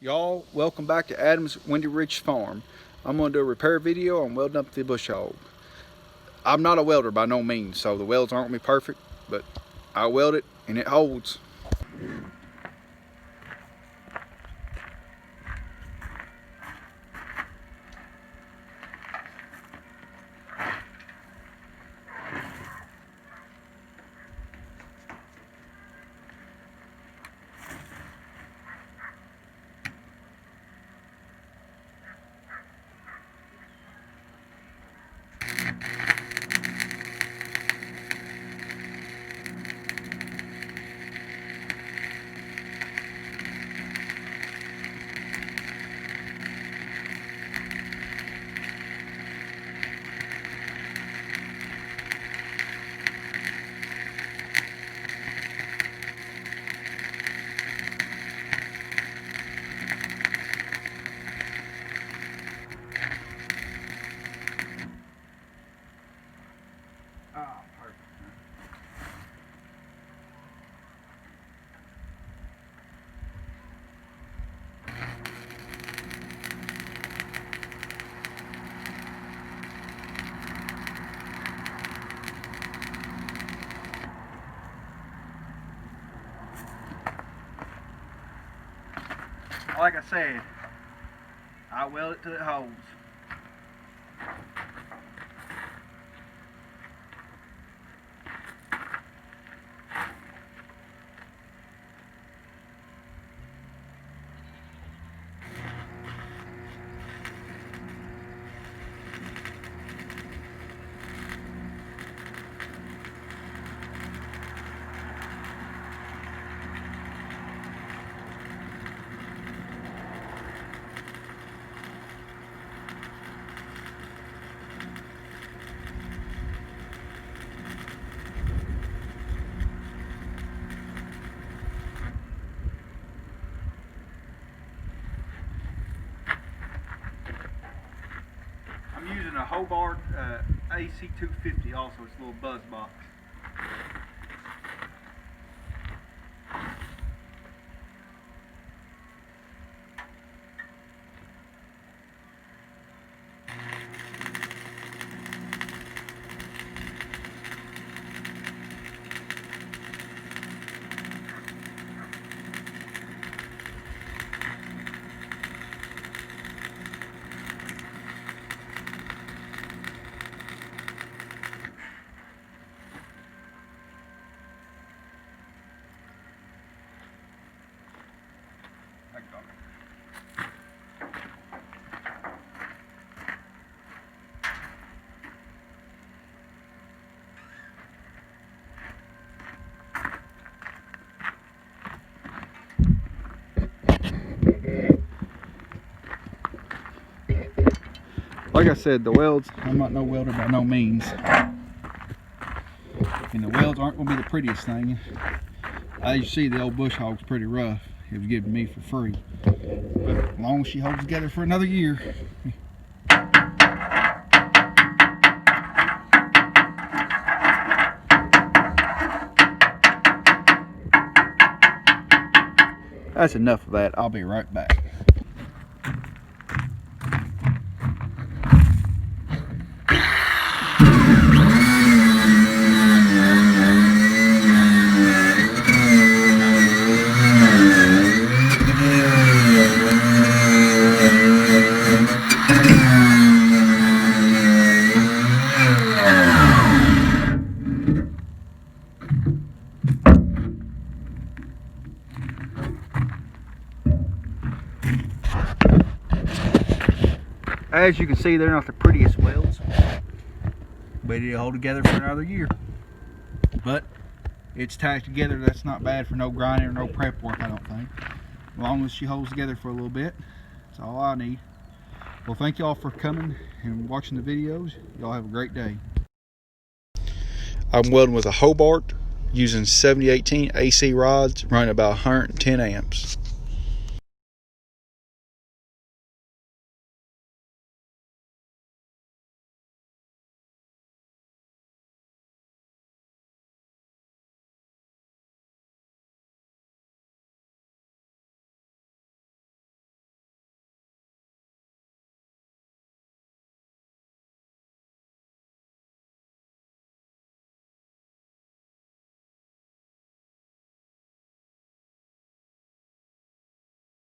Y'all, welcome back to Adam's Windy Ridge Farm. I'm going to do a repair video on welding up the bush hog. I'm not a welder by no means, so the welds aren't going to be perfect, but I weld it and it holds. Like I said, I weld it till it holds. I'm using a Hobart AC 250 also, it's a little buzz box. Like I said, the welds, I'm not no welder by no means. And the welds aren't going to be the prettiest thing. As you see, the old bush hog's pretty rough. It was given me for free. But as long as she holds together for another year. That's enough of that. I'll be right back. As you can see, they're not the prettiest welds, but it'll hold together for another year. But it's tacked together. That's not bad for no grinding or no prep work, I don't think. As long as she holds together for a little bit, that's all I need. Well, thank y'all for coming and watching the videos. Y'all have a great day. I'm welding with a Hobart using 7018 AC rods running about 110 amps.